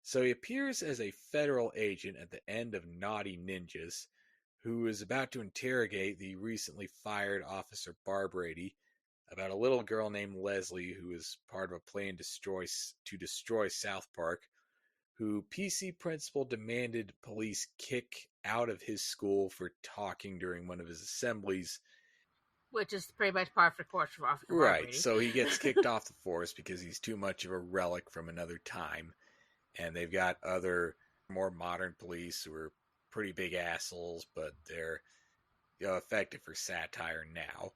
So he appears as a federal agent at the end of Naughty Ninjas, who is about to interrogate the recently fired Officer Barbrady about a little girl named Leslie who is part of a plan to destroy South Park, who PC principal demanded police kick out of his school for talking during one of his assemblies. Which is pretty much par for the course for Officer Right, Barbrady. so he gets kicked off the force because he's too much of a relic from another time. And they've got other more modern police who are pretty big assholes, but they're effective for satire now.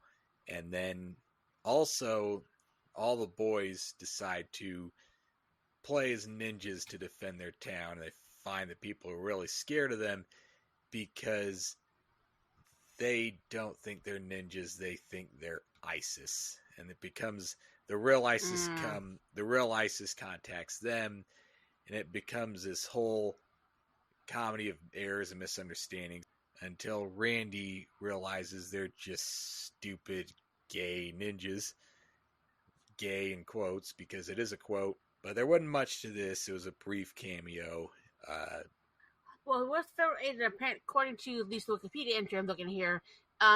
And then also, all the boys decide to play as ninjas to defend their town. And they find that people are really scared of them because they don't think they're ninjas. They think they're ISIS. And it becomes the real ISIS contacts them. And it becomes this whole comedy of errors and misunderstandings until Randy realizes they're just stupid gay ninjas. Gay in quotes, because it is a quote. But there wasn't much to this. It was a brief cameo. Well, with federal agent, according to at least the Wikipedia entry I'm looking here,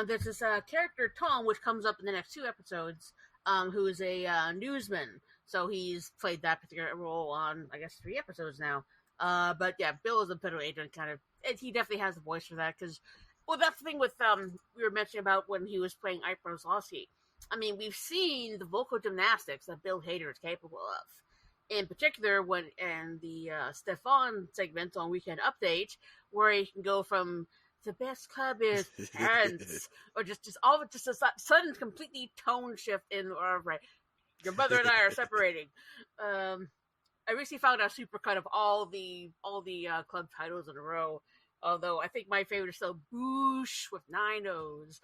there's this character, Tom, which comes up in the next 2 episodes, who is a newsman. So he's played that particular role on, I guess, 3 episodes now. But yeah, Bill is a federal agent, kind of. He definitely has the voice for that, because, well, that's the thing with, we were mentioning about when he was playing Ike Brzezowski. I mean, we've seen the vocal gymnastics that Bill Hader is capable of. In particular, when in the Stefan segment on Weekend Update, where he can go from the best club is parents, or just a sudden completely tone shift in, or right, your mother and I are separating. I recently found a supercut of all the club titles in a row. Although I think my favorite is still Boosh with 9 O's,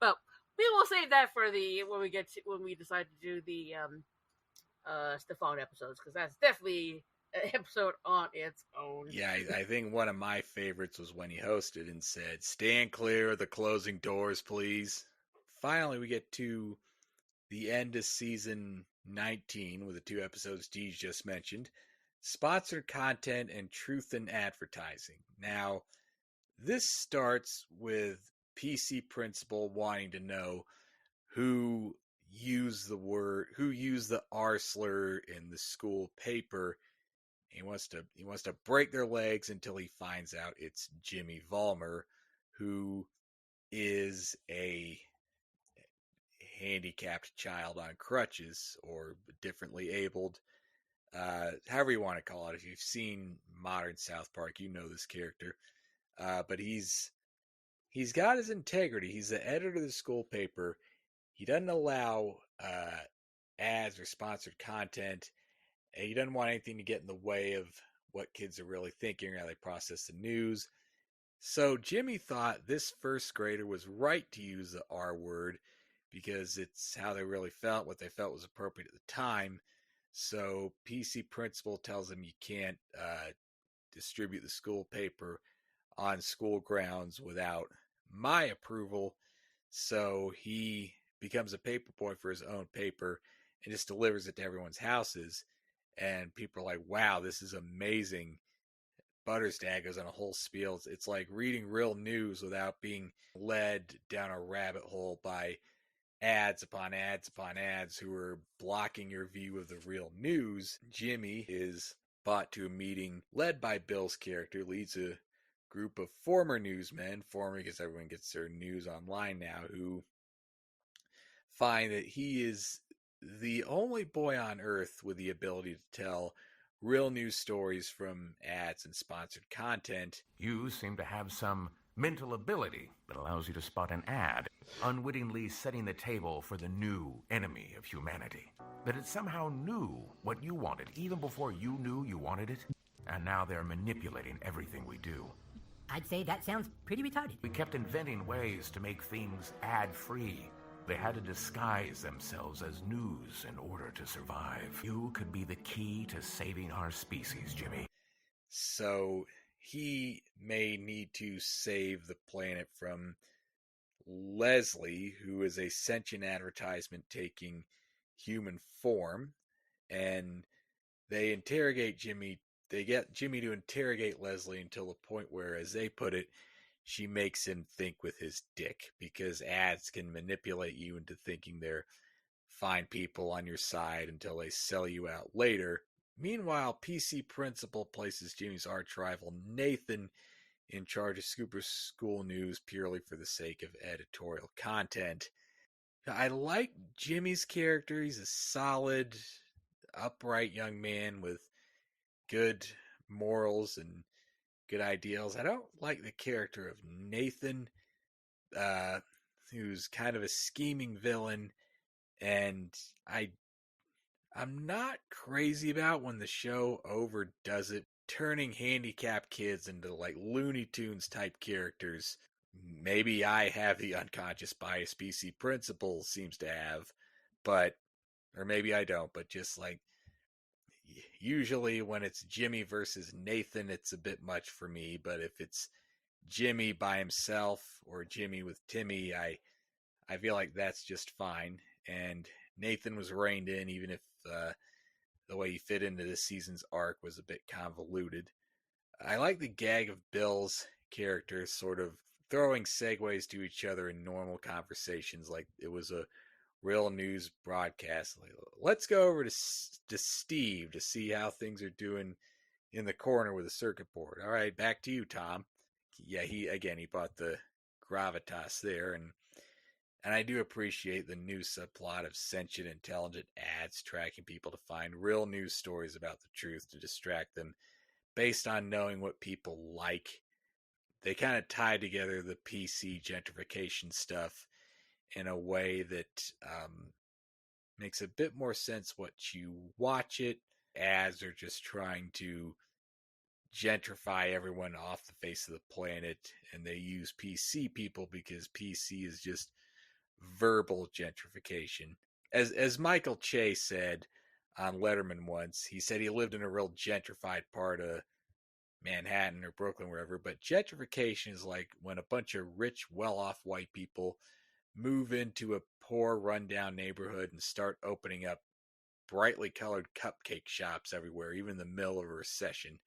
but we will save that for when we decide to do the Stefan episodes, because that's definitely an episode on its own. Yeah, I think one of my favorites was when he hosted and said, "Stand clear of the closing doors, please." Finally, we get to the end of season 19 with the 2 episodes Deej just mentioned. Sponsored content and truth in advertising. Now, this starts with PC principal wanting to know who used the R slur in the school paper. He wants to break their legs until he finds out it's Jimmy Vollmer, who is a handicapped child on crutches, or differently abled, however you want to call it. If you've seen modern South Park, you know this character. But he's got his integrity. He's the editor of the school paper. He doesn't allow ads or sponsored content. He doesn't want anything to get in the way of what kids are really thinking or how they process the news. So Jimmy thought this first grader was right to use the R word because it's how they really felt, what they felt was appropriate at the time. So PC principal tells him you can't distribute the school paper on school grounds without my approval. So he becomes a paper boy for his own paper and just delivers it to everyone's houses. And people are like, wow, this is amazing. Buttersdad goes on a whole spiel. It's like reading real news without being led down a rabbit hole by ads upon ads upon ads who are blocking your view of the real news. Jimmy is brought to a meeting led by Bill's character, leads a group of former newsmen, because everyone gets their news online now, who find that he is the only boy on earth with the ability to tell real news stories from ads and sponsored content. You seem to have some mental ability that allows you to spot an ad, unwittingly setting the table for the new enemy of humanity. That it somehow knew what you wanted, even before you knew you wanted it. And now they're manipulating everything we do. I'd say that sounds pretty retarded. We kept inventing ways to make things ad-free. They had to disguise themselves as news in order to survive. You could be the key to saving our species, Jimmy. So he may need to save the planet from Leslie, who is a sentient advertisement taking human form, and they interrogate Jimmy. They get Jimmy to interrogate Leslie until the point where, as they put it, she makes him think with his dick, because ads can manipulate you into thinking they're fine people on your side until they sell you out later. Meanwhile, PC Principal places Jimmy's arch rival Nathan in charge of Scooper School News purely for the sake of editorial content. I like Jimmy's character. He's a solid, upright young man with good morals and good ideals. I don't like the character of Nathan, who's kind of a scheming villain, and I'm not crazy about when the show overdoes it, turning handicapped kids into like Looney Tunes type characters. Maybe I have the unconscious bias PC Principal seems to have, or maybe I don't, but just like, usually when it's Jimmy versus Nathan, it's a bit much for me, but if it's Jimmy by himself or Jimmy with Timmy, I feel like that's just fine. And Nathan was reined in, even if the way he fit into this season's arc was a bit convoluted. I like the gag of Bill's character sort of throwing segues to each other in normal conversations like it was a real news broadcast. Like, let's go over to Steve to see how things are doing in the corner with the circuit board. All right, back to you, Tom. Yeah, he brought the gravitas there, and I do appreciate the new subplot of sentient, intelligent ads tracking people to find real news stories about the truth to distract them based on knowing what people like. They kind of tie together the PC gentrification stuff in a way that makes a bit more sense once you watch it. Ads are just trying to gentrify everyone off the face of the planet, and they use PC people because PC is just verbal gentrification. As Michael Che said on Letterman once, he said he lived in a real gentrified part of Manhattan or Brooklyn, wherever, but gentrification is like when a bunch of rich, well-off white people move into a poor, rundown neighborhood and start opening up brightly colored cupcake shops everywhere, even in the middle of a recession,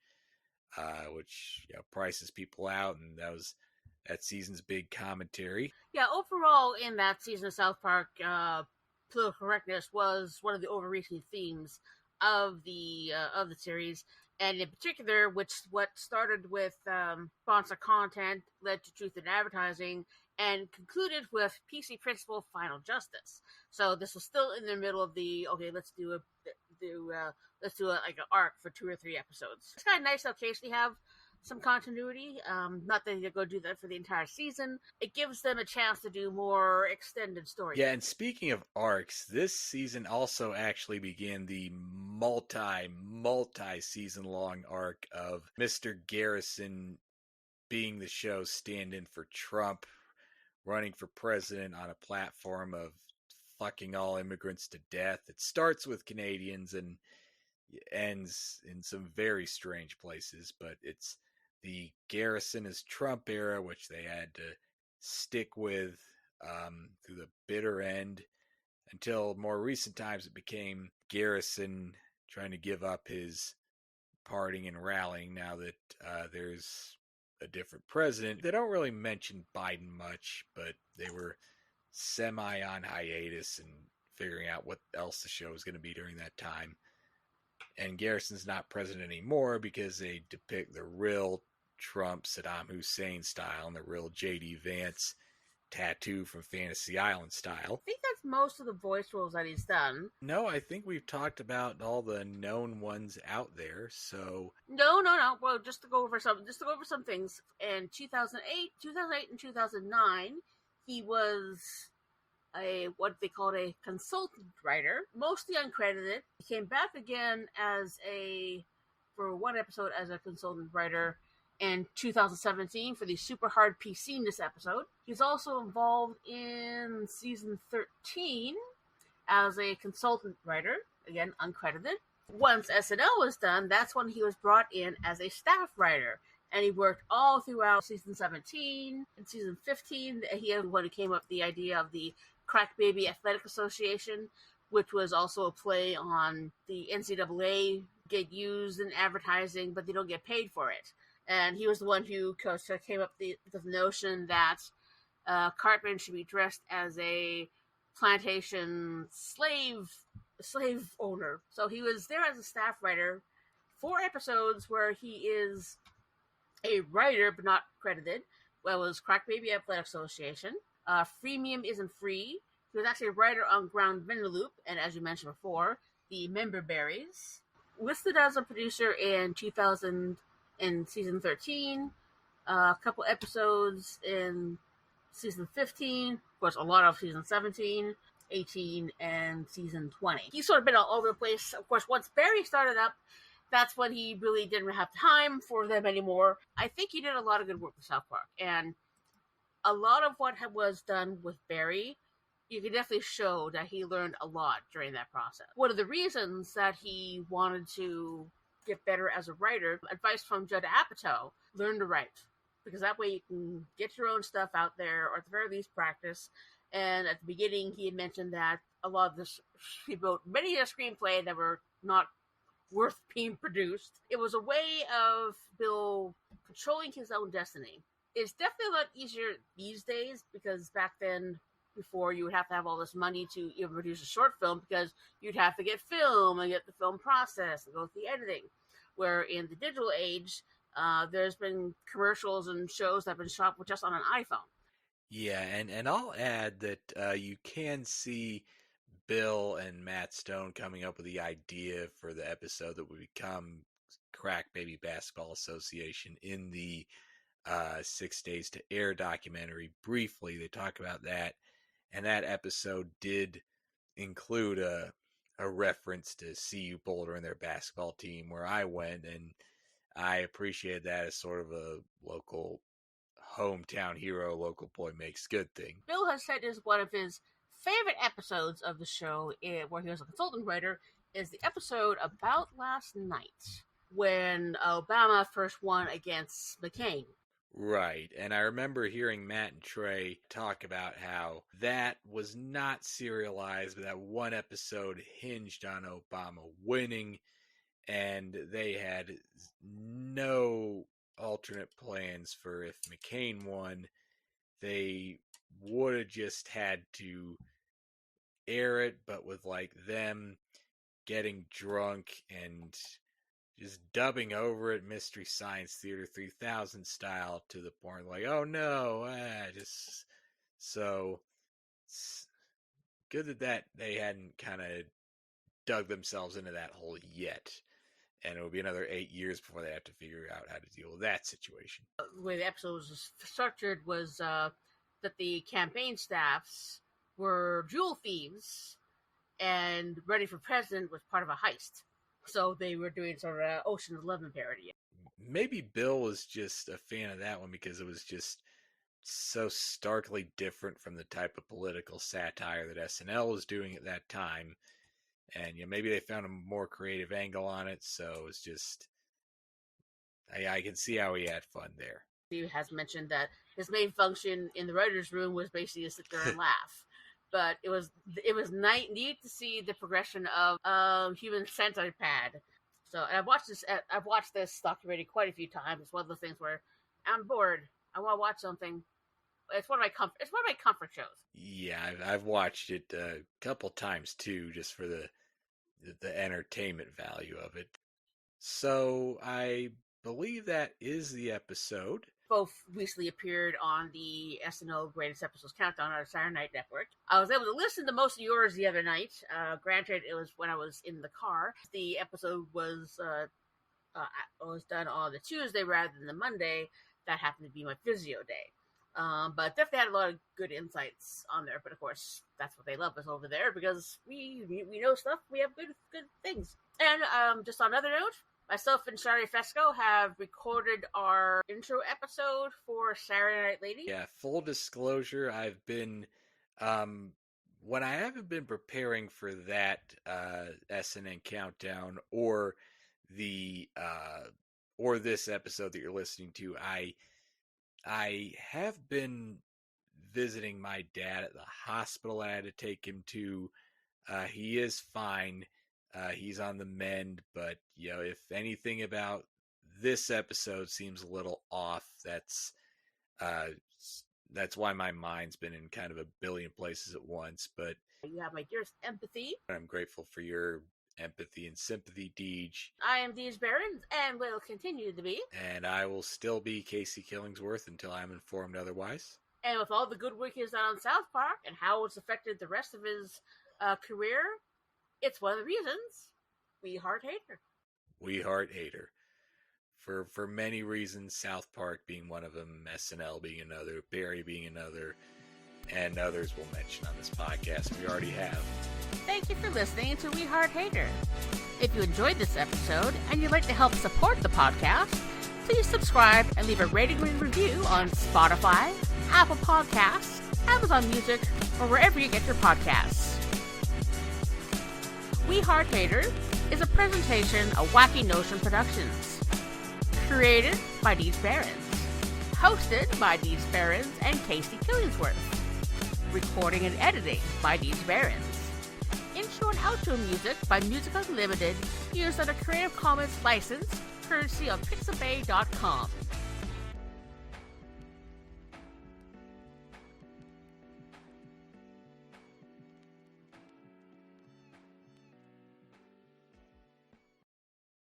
which prices people out, and that was that season's big commentary. Yeah, overall in that season of South Park, political correctness was one of the overreaching themes of the series, and in particular, what started with sponsor content led to truth in advertising, and concluded with PC Principal Final Justice. So this was still in the middle of the let's do like an arc for 2 or 3 episodes. It's kind of nice to occasionally have some continuity. Not that they're going to do that for the entire season. It gives them a chance to do more extended stories. Yeah, and speaking of arcs, this season also actually began the multi-season long arc of Mr. Garrison being the show's stand-in for Trump, running for president on a platform of fucking all immigrants to death. It starts with Canadians and ends in some very strange places, but it's the Garrison is Trump era, which they had to stick with through the bitter end until more recent times it became Garrison trying to give up his partying and rallying now that there's a different president. They don't really mention Biden much, but they were semi on hiatus and figuring out what else the show was going to be during that time. And Garrison's not president anymore because they depict the real Trump, Saddam Hussein style and the real J.D. Vance tattoo from Fantasy Island style. I think that's most of the voice roles that he's done. No, I think we've talked about all the known ones out there, so... No. Well, just to go over some things. In 2008 and 2009, he was what they called a consultant writer, mostly uncredited. He came back again for one episode as a consultant writer, in 2017 for the Super Hard PC in this episode. He's also involved in season 13 as a consultant writer, again, uncredited. Once SNL was done, that's when he was brought in as a staff writer. And he worked all throughout season 17 and season 15. He was one who came up with the idea of the Crack Baby Athletic Association, which was also a play on the NCAA get used in advertising, but they don't get paid for it. And he was the one who came up with the notion that Cartman should be dressed as a plantation slave owner. So he was there as a staff writer. 4 episodes where he is a writer but not credited. Well, it was Crack Baby Athletic Association. Freemium Isn't Free. He was actually a writer on Ground Vanderloop, and as you mentioned before, the Member Berries. Listed as a producer in 2000 in season 13, a couple episodes in season 15, of course a lot of season 17, 18, and season 20. He's sort of been all over the place. Of course, once Barry started up, that's when he really didn't have time for them anymore. I think he did a lot of good work with South Park, and a lot of what was done with Barry, you can definitely show that he learned a lot during that process. One of the reasons that he wanted to get better as a writer, advice from Judd Apatow, learn to write, because that way you can get your own stuff out there, or at the very least practice. And at the beginning, he had mentioned that a lot of this, he wrote many a screenplay that were not worth being produced. It was a way of Bill controlling his own destiny. It's definitely a lot easier these days, because back then, before, you would have to have all this money to even produce a short film, because you'd have to get film and get the film processed and go through the editing. Where in the digital age, there's been commercials and shows that have been shot with just on an iPhone. Yeah, and I'll add that you can see Bill and Matt Stone coming up with the idea for the episode that would become Crack Baby Basketball Association in the 6 Days to Air documentary. Briefly, they talk about that, and that episode did include a reference to CU Boulder and their basketball team, where I went, and I appreciated that as sort of a local hometown hero, local boy makes good thing. Bill has said is one of his favorite episodes of the show, where he was a consultant writer, is the episode about last night when Obama first won against McCain. Right, and I remember hearing Matt and Trey talk about how that was not serialized, but that one episode hinged on Obama winning, and they had no alternate plans for if McCain won. They would have just had to air it, but with like them getting drunk and just dubbing over it Mystery Science Theater 3000 style, to the point like, oh no, just so it's good that they hadn't kind of dug themselves into that hole yet. And it would be another 8 years before they have to figure out how to deal with that situation. The way the episode was structured was that the campaign staffs were jewel thieves, and Ready for President was part of a heist. So they were doing sort of an Ocean's 11 parody. Maybe Bill was just a fan of that one because it was just so starkly different from the type of political satire that SNL was doing at that time. And maybe they found a more creative angle on it, so it's just, I can see how he had fun there. He has mentioned that his main function in the writer's room was basically to sit there and laugh. But it was neat to see the progression of Human Centipede. So, and I've watched this documentary quite a few times. It's one of those things where I'm bored, I want to watch something. It's one of my comfort shows. Yeah, I've watched it a couple times too, just for the entertainment value of it. So I believe that is the episode. Both recently appeared on the SNL Greatest Episodes Countdown on our Saturday Night Network. I was able to listen to most of yours the other night. Granted, it was when I was in the car. The episode was done on the Tuesday rather than the Monday. That happened to be my physio day. But definitely had a lot of good insights on there. But of course, that's what they love us over there, because we know stuff. We have good things. And just on another note, Myself and Shari Fesco have recorded our intro episode for Saturday Night Lady. Yeah, full disclosure, I've been, when I haven't been preparing for that SNN countdown or the or this episode that you're listening to, I have been visiting my dad at the hospital I had to take him to. He is fine. He's on the mend, but if anything about this episode seems a little off, that's why my mind's been in kind of a billion places at once. But You have my dearest empathy. I'm grateful for your empathy and sympathy, Deej. I am Deej Barons, and will continue to be. And I will still be Casey Killingsworth until I'm informed otherwise. And with all the good work he's done on South Park and how it's affected the rest of his career, it's one of the reasons we heart Hater. We heart Hater. For many reasons, South Park being one of them, SNL being another, Barry being another, and others we'll mention on this podcast. We already have. Thank you for listening to We Heart Hater. If you enjoyed this episode and you'd like to help support the podcast, please subscribe and leave a rating and review on Spotify, Apple Podcasts, Amazon Music, or wherever you get your podcasts. We Heart Hater is a presentation of Wacky Notion Productions. Created by Deej Barons. Hosted by Deej Barons and Casey Killingsworth. Recording and editing by Deej Barons. Intro and outro music by Music Unlimited, used under Creative Commons license, courtesy of Pixabay.com.